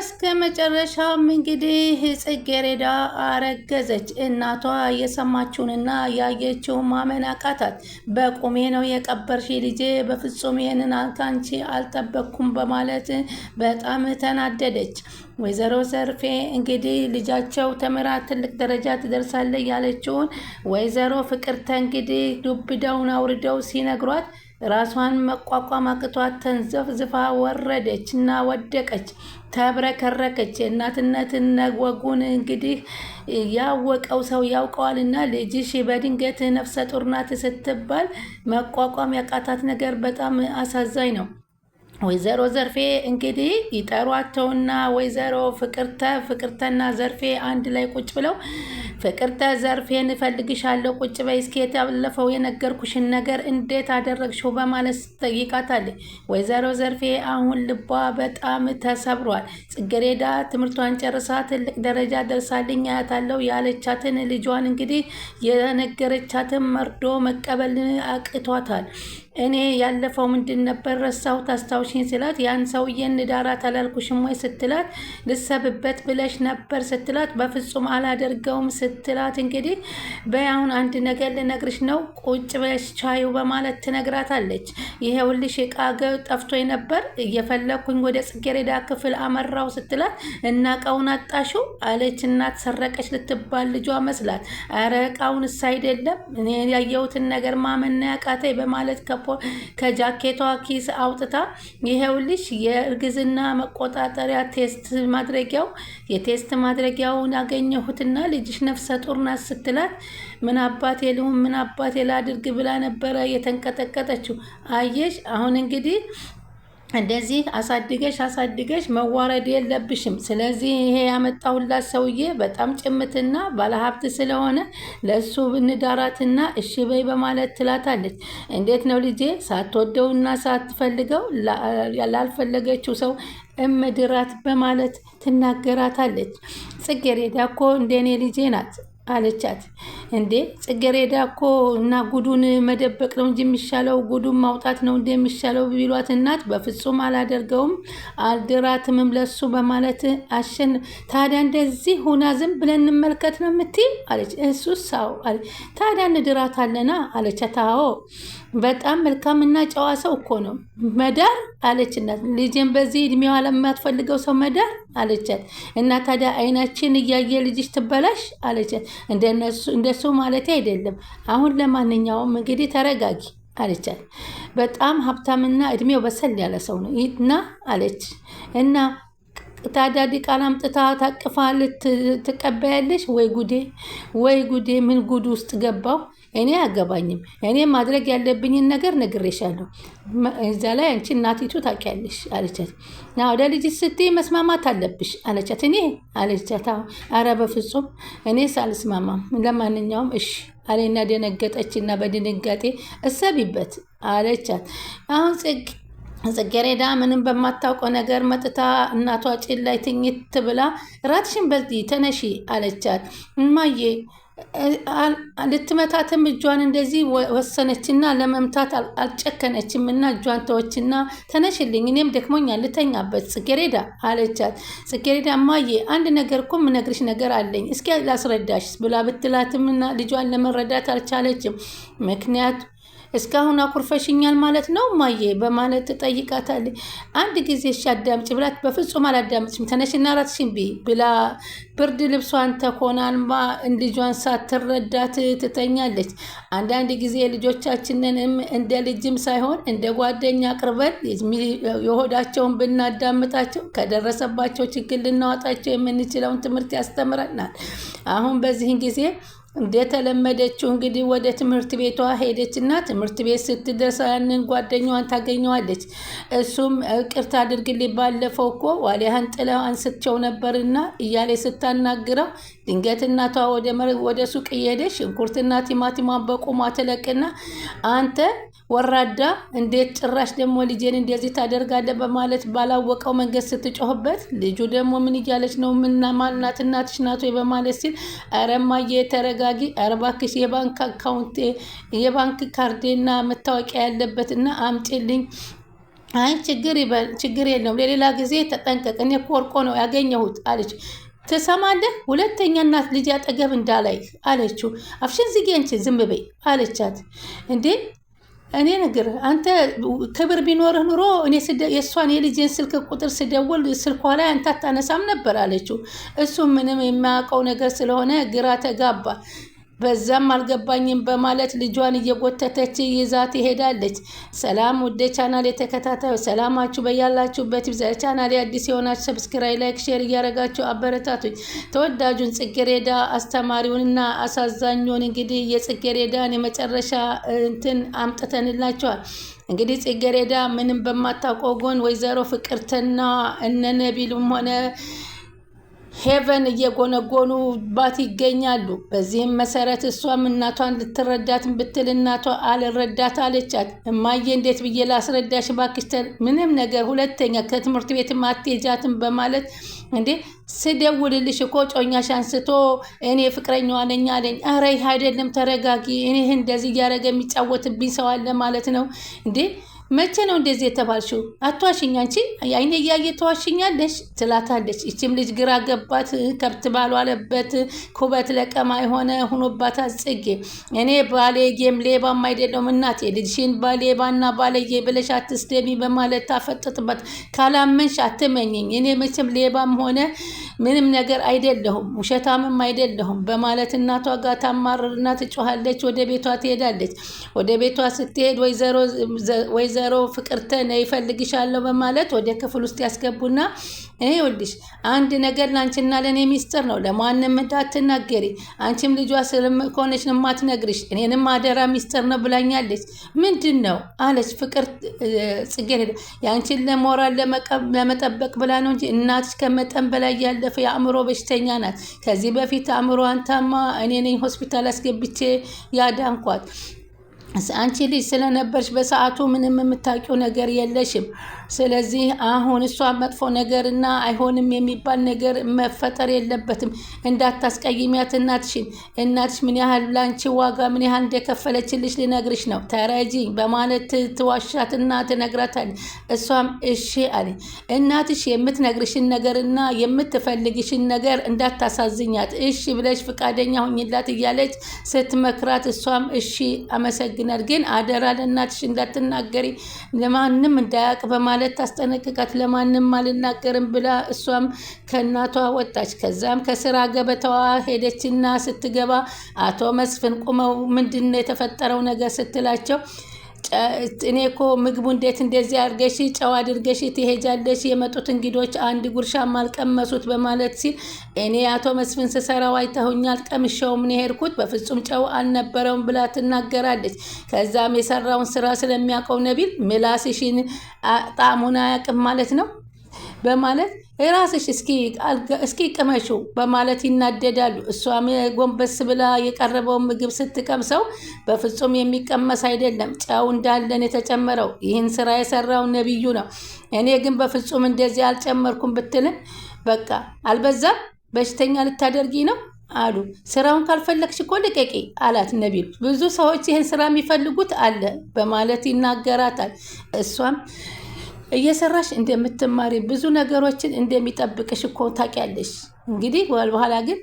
በስከ መጨረሻም እንግዲህ ጽጌረዳ አረገዘች። እናቷ የሰማችውንና ያየችው ማመን አቃታት። በቁሜ ነው የቀበርሽ ልጄ፣ በፍጹም ይህንን ካንቺ አልጠበቅኩም በማለት በጣም ተናደደች። ወይዘሮ ዘርፌ እንግዲህ ልጃቸው ተምራ ትልቅ ደረጃ ትደርሳለች ያለችውን ወይዘሮ ፍቅርተ እንግዲህ ዱብዳውን አውርደው ሲነግሯት ራሷን መቋቋም አቅቷት ተንዘፍዝፋ ወረደች እና ወደቀች፣ ተብረከረከች። የእናትነትን ወጉን እንግዲህ ያወቀው ሰው ያውቀዋልና ልጅሽ በድንገት ነፍሰ ጡር ናት ስትባል መቋቋም ያቃታት ነገር በጣም አሳዛኝ ነው። ወይዘሮ ዘርፌ እንግዲህ ይጠሯቸውና ወይዘሮ ፍቅርተና ዘርፌ አንድ ላይ ቁጭ ብለው ፍቅርተ ዘርፌን እፈልግሻለሁ፣ ቁጭ በይ እስኪ ያለፈው የነገርኩሽን ነገር እንዴት አደረግሽው በማለት ትጠይቃታለች። ወይዘሮ ዘርፌ አሁን ልቧ በጣም ተሰብሯል። ጽጌረዳ ትምህርቷን ጨርሳ ትልቅ ደረጃ ደርሳልኝ አያታለሁ ያለቻትን ልጇን እንግዲህ የነገረቻትን መርዶ መቀበል አቅቷታል። እኔ ያለፈው ምንድን ነበር ረሳሁት አስታውሽኝ ስላት፣ ያን ሰውዬን ዳራት አላልኩሽም ወይ ስትላት፣ ልሰብበት ብለሽ ነበር ስትላት፣ በፍጹም አላደርገውም ስትላት፣ እንግዲህ በያሁን አንድ ነገር ልነግርሽ ነው ቁጭ በሽ ቻዩ በማለት ትነግራታለች። ይሄውልሽ ዕቃ ጠፍቶኝ ነበር እየፈለኩኝ ወደ ጽጌረዳ ክፍል አመራው ስትላት፣ እና ዕቃውን አጣሽው አለች። እናት ሰረቀች ልትባል ልጇ መስላት፣ አረ ዕቃውንስ አይደለም እኔ ያየሁትን ነገር ማመን ያቃተኝ በማለት ከጃኬቷ ኪስ አውጥታ ይሄውልሽ የእርግዝና መቆጣጠሪያ የቴስት ማድረጊያውን አገኘሁትና ልጅሽ ነፍሰ ጡር ናት ስትላት፣ ምን አባቴ ልሁን ምን አባቴ ላድርግ ብላ ነበረ የተንቀጠቀጠችው። አየሽ አሁን እንግዲህ እንደዚህ አሳድገሽ መዋረድ የለብሽም። ስለዚህ ይሄ ያመጣሁላት ሰውዬ በጣም ጭምትና ባለሀብት ስለሆነ ለሱ ብንዳራትና እሺ በይ በማለት ትላታለች። እንዴት ነው ልጄ ሳትወደውና ሳትፈልገው ላልፈለገችው ሰው እምድራት በማለት ትናገራታለች። ጽጌረዳ እኮ እንደኔ ልጄ ናት አለቻት። እንዴ ጽጌረዳ እኮ እና ጉዱን መደበቅ ነው እንጂ የሚሻለው ጉዱን ማውጣት ነው እንደ የሚሻለው ቢሏት እናት በፍጹም አላደርገውም አልድራትምም ለሱ በማለት ታዲያ እንደዚህ ሁና ዝም ብለን እንመልከት ነው የምትይ አለች። እሱስ አዎ አለች። ታዲያ እንድራታለና አለቻት። አዎ በጣም መልካምና ጨዋ ሰው እኮ ነው መዳር አለች እናት። ልጅን በዚህ እድሜዋ ለማትፈልገው ሰው መዳር አለቻት። እና ታዲያ አይናችን እያየ ልጅሽ ትበላሽ አለቻት። እንደሱ ማለት አይደለም። አሁን ለማንኛውም እንግዲህ ተረጋጊ አለቻት። በጣም ሀብታምና እድሜው በሰል ያለ ሰው ነው እና አለች። እና ታዲያ ዲቃላ አምጥታ ታቅፋ ልትቀበያለሽ? ወይ ጉዴ ምን ጉድ ውስጥ ገባው? እኔ አያገባኝም። እኔ ማድረግ ያለብኝን ነገር ነግሬሻለሁ። እዛ ላይ አንቺ እናቲቱ ታውቂያለሽ አለቻት። ወደ ልጅ ስትይ መስማማት አለብሽ አለቻት። እኔ አለቻት። አረ በፍጹም እኔ ሳልስማማም፣ ለማንኛውም እሺ አለና ደነገጠችና በድንጋጤ እሰቢበት አለቻት። አሁን ጽጌረዳ ምንም በማታውቀው ነገር መጥታ እናቷ ጭን ላይ ትኝት ብላ ራትሽን በዚህ ተነሺ አለቻት። እማዬ ልትመታትም እጇን እንደዚህ ወሰነችና ለመምታት አልጨከነችም እና እጇን ተወችና ተነሽልኝ እኔም ደክሞኛል ልተኛበት ጽጌረዳ አለቻት። ጽጌረዳ እማዬ አንድ ነገር እኮ የምነግርሽ ነገር አለኝ እስኪ ላስረዳሽ ብላ ብትላትም እና ልጇን ለመረዳት አልቻለችም። ምክንያቱ እስካሁን አኩርፈሽኛል ማለት ነው እማዬ በማለት ትጠይቃታለች። አንድ ጊዜ እሺ አዳምጪ ብላት በፍጹም አላዳምጭም ተነሽና ራትሽን ብይ ብላ ብርድ ልብሷን ተኮናንባ ልጇን ሳትረዳት ትተኛለች። አንዳንድ ጊዜ ልጆቻችንንም እንደ ልጅም ሳይሆን እንደ ጓደኛ አቅርበን የሆዳቸውን ብናዳምጣቸው ከደረሰባቸው ችግር ልናወጣቸው የምንችለውን ትምህርት ያስተምረናል። አሁን በዚህን ጊዜ እንደተለመደችው እንግዲህ ወደ ትምህርት ቤቷ ሄደችና ትምህርት ቤት ስትደርስ ያንን ጓደኛዋን ታገኘዋለች። እሱም ቅርታ አድርግልኝ ባለፈው እኮ ዋሊያህን ጥለው አንስቸው ነበርና እያለ ስታናግረው ድንገት እናቷ ወደ ሱቅ እየሄደች ሽንኩርትና ቲማቲሟን በቁሟ ትለቅና አንተ ወራዳ እንዴት ጭራሽ ደግሞ ልጄን እንደዚህ ታደርጋለህ በማለት ባላወቀው መንገድ ስትጮህበት ልጁ ደግሞ ምን እያለች ነው ምንና ማናት እናትሽ ናት ወይ በማለት ሲል ኧረ እማዬ ተረጋጊ፣ ኧረ እባክሽ የባንክ አካውንት የባንክ ካርዴና መታወቂያ ያለበትና አምጪልኝ አይ ችግር የለውም ለሌላ ጊዜ ተጠንቀቅ፣ እኔ እኮ ወርቆ ነው ያገኘሁት አለች። ትሰማለህ? ሁለተኛ እናት ልጅ አጠገብ እንዳላይ አለችው። አፍሽን ዝጊ አንቺ ዝም በይ አለቻት። እንዴ እኔ ነገር አንተ ክብር ቢኖርህ ኑሮ እኔ የእሷን የልጅን ስልክ ቁጥር ስደውል ስልኳ ላይ አንተ አታነሳም ነበር አለችው። እሱ ምንም የማያውቀው ነገር ስለሆነ ግራ ተጋባ። በዛም አልገባኝም በማለት ልጇን እየጎተተች ይዛ ትሄዳለች። ሰላም ወደ ቻናል የተከታታዩ ሰላማችሁ በያላችሁበት ይብዛ። ቻናል አዲስ የሆናችሁ ሰብስክራይብ፣ ላይክ፣ ሼር እያደረጋችሁ አበረታቱኝ። ተወዳጁን ጽጌረዳ አስተማሪውንና አሳዛኙን እንግዲህ የጽጌረዳን የመጨረሻ እንትን አምጥተንላቸዋል። እንግዲህ ጽጌረዳ ምንም በማታውቀው ጎን ወይዘሮ ፍቅርተና እነ ነቢሉም ሆነ ሄቨን እየጎነጎኑባት ይገኛሉ። በዚህም መሰረት እሷም እናቷን ልትረዳትን ብትል እናቷ አልረዳት አለቻት። እማዬ እንዴት ብዬ ላስረዳሽ እባክሽ ምንም ነገር ሁለተኛ ከትምህርት ቤት አትሄጃትም በማለት እንዴ ስደውልልሽ እኮ ጮኛሽ አንስቶ እኔ ፍቅረኛዋ ነኝ አለኝ። ኧረ ይህ አይደለም ተረጋጊ፣ እኔ እንደዚህ እያደረገ የሚጫወትብኝ ሰው አለ ማለት ነው እንዴ መቼ ነው እንደዚህ የተባልሽው? አትዋሽኝ አንቺ አይኔ እያየ ተዋሽኛለሽ ትላታለች። ይችም ልጅ ግራ ገባት። ከብት ባልዋለበት ኩበት ለቀማ የሆነ ሆኖባታል ጽጌ። እኔ ባለጌም ሌባም አይደለም እናቴ፣ ልጅሽን ባሌባና ባለጌ ብለሽ አትስደሚ በማለት ታፈጥጥበት። ካላመንሽ አትመኝኝ፣ እኔ መቼም ሌባም ሆነ ምንም ነገር አይደለሁም ውሸታምም አይደለሁም በማለት እናቷ ጋር ታማርርና ትጮኻለች። ወደ ቤቷ ትሄዳለች። ወደ ቤቷ ስትሄድ ወይዘሮ ፍቅርተ ነይ እፈልግሻለሁ በማለት ወደ ክፍል ውስጥ ያስገቡና ይኸውልሽ አንድ ነገር ላንቺና ለኔ ሚስጥር ነው፣ ለማንም እንዳትናገሪ። አንቺም ልጇ ስለሆነች ነው የማትነግርሽ፣ እኔንም አደራ ሚስጥር ነው ብላኛለች። ምንድን ነው አለች ፍቅር ጽጌረዳ። የአንቺን ለሞራል ለመጠበቅ ብላ ነው እንጂ እናትሽ ከመጠን በላይ ያለፈ የአእምሮ በሽተኛ ናት። ከዚህ በፊት አእምሮዋን ታማ እኔ ነኝ ሆስፒታል አስገብቼ ያዳንኳት። አንቺ ልጅ ስለነበርሽ በሰዓቱ ምንም የምታውቂው ነገር የለሽም። ስለዚህ አሁን እሷ መጥፎ ነገርና አይሆንም የሚባል ነገር መፈጠር የለበትም። እንዳታስቀይሚያት እናትሽ ምን ያህል ላንቺ ዋጋ ምን ያህል እንደከፈለችልሽ ልነግርሽ ነው፣ ተረጂ በማለት ትዋሻትና ትነግራታለች። እሷም እሺ አለ። እናትሽ የምትነግርሽን ነገርና የምትፈልግሽን ነገር እንዳታሳዝኛት እሺ ብለሽ ፍቃደኛ ሁኝላት እያለች ስትመክራት እሷም እሺ አመሰግናለሁ ግን አደራ ለእናትሽ እንዳትናገሪ ለማንም እንዳያውቅ በማለት ታስጠነቅቃት። ለማንም አልናገርም ብላ እሷም ከእናቷ ወጣች። ከዛም ከስራ ገበታዋ ሄደችና ስትገባ አቶ መስፍን ቁመው ምንድነው የተፈጠረው ነገር ስትላቸው እኔ እኮ ምግቡ እንዴት እንደዚህ አድርገሽ ጨው አድርገሽ ትሄጃለሽ? የመጡት እንግዶች አንድ ጉርሻም አልቀመሱት በማለት ሲል እኔ አቶ መስፍን ስሰራው አይተውኛል፣ ቀምሼውም ነው የሄድኩት፣ በፍጹም ጨው አልነበረውም ብላ ትናገራለች። ከዛም የሰራውን ስራ ስለሚያውቀው ነቢል ምላስሽን ጣዕሙን አያውቅም ማለት ነው በማለት ራስሽ እስኪ ቅመሹ በማለት ይናደዳሉ። እሷም ጎንበስ ብላ የቀረበውን ምግብ ስትቀምሰው በፍጹም የሚቀመስ አይደለም፣ ጨው እንዳለን የተጨመረው። ይህን ስራ የሰራው ነቢዩ ነው። እኔ ግን በፍጹም እንደዚህ አልጨመርኩም ብትልም በቃ አልበዛም? በሽተኛ ልታደርጊ ነው አሉ። ስራውን ካልፈለግሽ እኮ ልቀቂ አላት ነቢሉ። ብዙ ሰዎች ይህን ስራ የሚፈልጉት አለ በማለት ይናገራታል። እሷም እየሰራሽ እንደምትማሪ ብዙ ነገሮችን እንደሚጠብቅሽ እኮ ታውቂያለሽ። እንግዲህ በኋላ ግን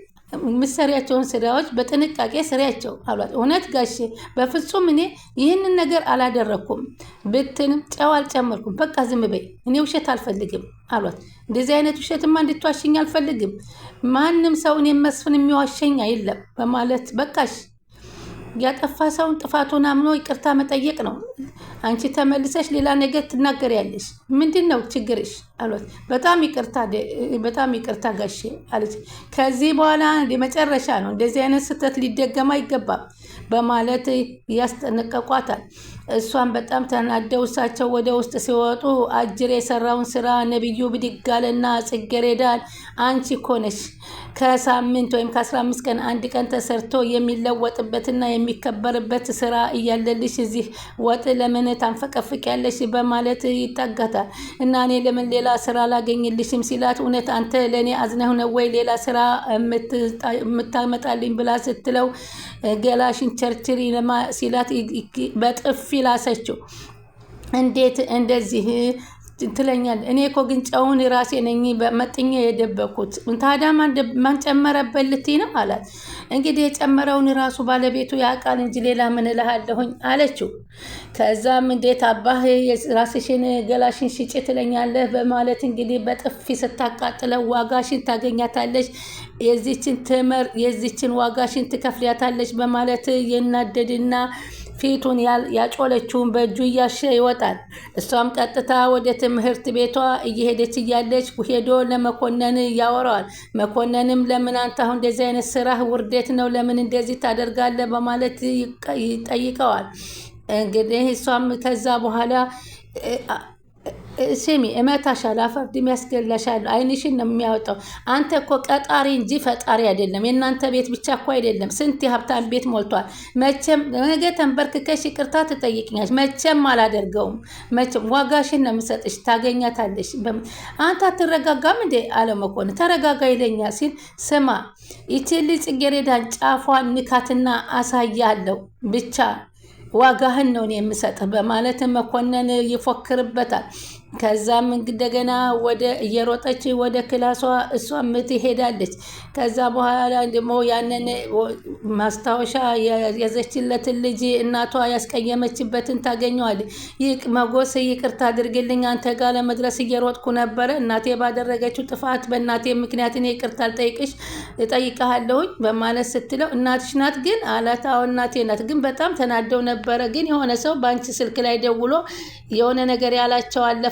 ምሰሪያቸውን ስራዎች በጥንቃቄ ስሪያቸው አሏት። እውነት ጋሼ በፍጹም እኔ ይህንን ነገር አላደረኩም ብትንም ጨው አልጨመርኩም፣ በቃ ዝም በይ፣ እኔ ውሸት አልፈልግም አሏት። እንደዚህ አይነት ውሸትማ እንድትዋሽኝ አልፈልግም፣ ማንም ሰው እኔ መስፍን የሚዋሸኝ የለም በማለት በቃሽ ያጠፋ ሰውን ጥፋቱን አምኖ ይቅርታ መጠየቅ ነው። አንቺ ተመልሰሽ ሌላ ነገር ትናገሪያለሽ። ምንድን ነው ችግርሽ አሏት። በጣም ይቅርታ ጋሼ አለች። ከዚህ በኋላ የመጨረሻ ነው፣ እንደዚህ አይነት ስህተት ሊደገም አይገባም በማለት ያስጠነቀቋታል። እሷን በጣም ተናደው እሳቸው ወደ ውስጥ ሲወጡ አጅር የሰራውን ስራ ነቢዩ ብድግ አለና ጽጌረዳን አንቺ እኮ ነሽ ከሳምንት ወይም ከ15 ቀን አንድ ቀን ተሰርቶ የሚለወጥበትና የሚከበርበት ስራ እያለልሽ እዚህ ወጥ ለምን ታንፈቀፍቂያለሽ በማለት ይጠጋታል። እና እኔ ለምን ሌላ ስራ አላገኝልሽም ሲላት እውነት አንተ ለእኔ አዝነህ ነው ወይ ሌላ ስራ የምታመጣልኝ ብላ ስትለው ገላሽን ቸርችሪ ሲላት በጥፊ ላሰችው። እንዴት እንደዚህ ትለኛል? እኔ እኮ ግን ጨውን ራሴ ነኝ መጥኜ የደበኩት። ታዲያ ማን ጨመረበት ልትይ ነው አላት። እንግዲህ የጨመረውን ራሱ ባለቤቱ ያውቃል እንጂ ሌላ ምን እልሃለሁኝ አለችው። ከዛም እንዴት አባህ ራስሽን ገላሽን ሽጭ ትለኛለህ በማለት እንግዲህ በጥፊ ስታቃጥለው ዋጋሽን ታገኛታለች፣ የዚችን ዋጋሽን ትከፍሊያታለች በማለት ይናደድና ፊቱን ያጮለችውን በእጁ እያሸ ይወጣል። እሷም ቀጥታ ወደ ትምህርት ቤቷ እየሄደች እያለች ሄዶ ለመኮንን ያወራዋል። መኮንንም ለምን አንተ አሁን እንደዚህ አይነት ስራህ ውርደት ነው፣ ለምን እንደዚህ ታደርጋለህ በማለት ይጠይቀዋል። እንግዲህ እሷም ከዛ በኋላ ስሚ እመታሻለሁ፣ አፈርድም ያስገላሻለሁ፣ አይንሽን ነው የሚያወጣው። አንተ እኮ ቀጣሪ እንጂ ፈጣሪ አይደለም። የእናንተ ቤት ብቻ እኮ አይደለም፣ ስንት የሀብታም ቤት ሞልቷል። መቼም ነገ ተንበርክከሽ ይቅርታ ትጠይቅኛለሽ። መቼም አላደርገውም። መቼም ዋጋሽን ነው የምሰጥሽ፣ ታገኛታለሽ። አንተ አትረጋጋም እንዴ አለ መኮንን። ተረጋጋ ይለኛል ሲል ስማ ይቺ ልጅ ጽጌረዳን ጫፏን ንካትና አሳያለሁ ብቻ ዋጋህን ነው የምሰጥህ በማለት መኮንን ይፎክርበታል። ከዛም እንደገና ወደ እየሮጠች ወደ ክላሷ እሷም ትሄዳለች። ከዛ በኋላ ደግሞ ያንን ማስታወሻ የያዘችለትን ልጅ እናቷ ያስቀየመችበትን ታገኘዋለች። መጎስ ይቅርታ አድርግልኝ፣ አንተ ጋር ለመድረስ እየሮጥኩ ነበረ። እናቴ ባደረገችው ጥፋት በእናቴ ምክንያት እኔ ይቅርታ እጠይቅሃለሁኝ በማለት ስትለው እናትሽ ናት ግን አላት። አዎ እናቴ ናት፣ ግን በጣም ተናደው ነበረ። ግን የሆነ ሰው በአንቺ ስልክ ላይ ደውሎ የሆነ ነገር ያላቸው አለ፣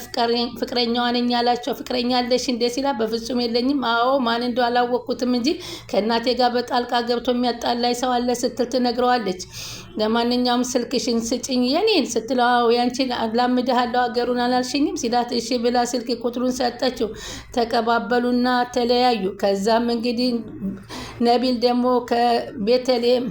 ፍቅረኛዋ ነኝ ያላቸው። ፍቅረኛ አለሽ እንዴ ሲላ በፍጹም የለኝም። አዎ ማን እንደው አላወቅኩትም እንጂ ከእናቴ ጋር በጣልቃ ገብቶ የሚያጣላይ ሰው አለ ስትል ትነግረዋለች። ለማንኛውም ስልክሽን ስጭኝ የኔን ስትለው አዎ ያንቺን ላምድሃለሁ አገሩን አላልሽኝም ሲላት እሺ ብላ ስልክ ቁጥሩን ሰጠችው። ተቀባበሉና ተለያዩ። ከዛም እንግዲህ ነቢል ደግሞ ከቤተልሔም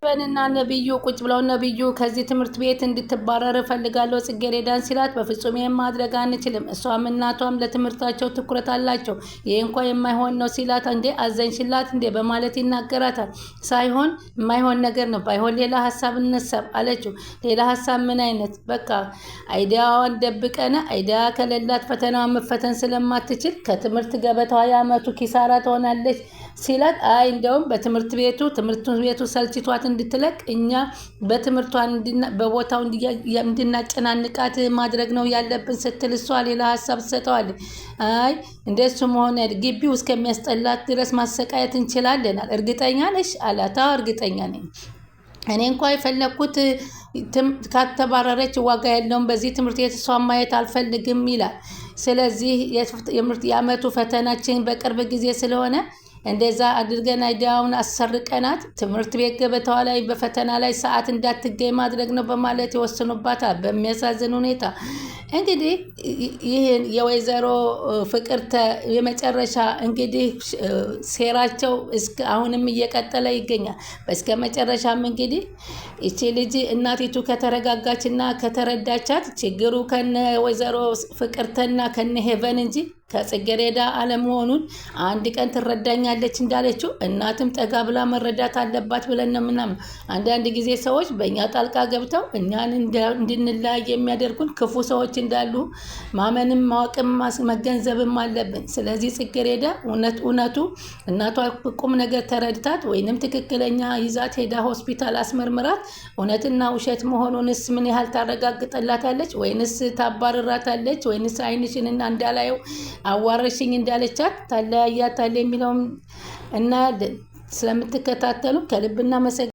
በንና ነብዩ ቁጭ ብለው ነብዩ ከዚህ ትምህርት ቤት እንድትባረር እፈልጋለሁ ጽጌረዳን ሲላት በፍጹም ይሄን ማድረግ አንችልም፣ እሷም እናቷም ለትምህርታቸው ትኩረት አላቸው፣ ይሄ እንኳ የማይሆን ነው ሲላት እንዴ አዘንሽላት እንዴ በማለት ይናገራታል። ሳይሆን የማይሆን ነገር ነው፣ ባይሆን ሌላ ሀሳብ እንሰብ አለችው። ሌላ ሀሳብ ምን አይነት? በቃ አይዲያዋን ደብቀነ አይዲያ ከሌላት ፈተናዋን መፈተን ስለማትችል ከትምህርት ገበታዋ የዓመቱ ኪሳራ ትሆናለች ሲላት አይ እንደውም በትምህርት ቤቱ ሰልችቷት እንድትለቅ እኛ በቦታው እንድናጨናንቃት ማድረግ ነው ያለብን ስትል እሷ ሌላ ሀሳብ ትሰጠዋለች። አይ እንደሱ መሆን ግቢው እስከሚያስጠላት ድረስ ማሰቃየት እንችላለን። እርግጠኛ ነሽ አላት። አዎ እርግጠኛ ነኝ። እኔ እንኳ የፈለግኩት ካተባረረች ዋጋ ያለውን በዚህ ትምህርት ቤት እሷን ማየት አልፈልግም ይላል። ስለዚህ የዓመቱ ፈተናችን በቅርብ ጊዜ ስለሆነ እንደዛ አድርገን አይዲያውን አሰርቀናት ትምህርት ቤት ገበታዋ ላይ በፈተና ላይ ሰዓት እንዳትገኝ ማድረግ ነው በማለት ይወስኑባታል። በሚያሳዝን ሁኔታ እንግዲህ ይህን የወይዘሮ ፍቅርተ የመጨረሻ እንግዲህ ሴራቸው አሁንም እየቀጠለ ይገኛል። በስከ መጨረሻም እንግዲህ ይቺ ልጅ እናቲቱ ከተረጋጋች እና ከተረዳቻት ችግሩ ከነ ወይዘሮ ፍቅርተና ከነ ሄቨን እንጂ ከጽጌረዳ አለመሆኑን አንድ ቀን ትረዳኛለች እንዳለችው እናትም ጠጋ ብላ መረዳት አለባት ብለን ነው ምናምን። አንዳንድ ጊዜ ሰዎች በእኛ ጣልቃ ገብተው እኛን እንድንለያይ የሚያደርጉን ክፉ ሰዎች እንዳሉ ማመንም ማወቅም መገንዘብም አለብን። ስለዚህ ጽጌረዳ እውነቱ እናቷ ቁም ነገር ተረድታት ወይንም ትክክለኛ ይዛት ሄዳ ሆስፒታል አስመርምራት እውነትና ውሸት መሆኑንስ ምን ያህል ታረጋግጠላታለች? ወይንስ ታባርራታለች? ወይንስ አይንሽንና እንዳላየው አዋረሽኝ እንዳለቻት ታለያያታል የሚለውም እናያለን። ስለምትከታተሉ ከልብ እናመሰግናለን።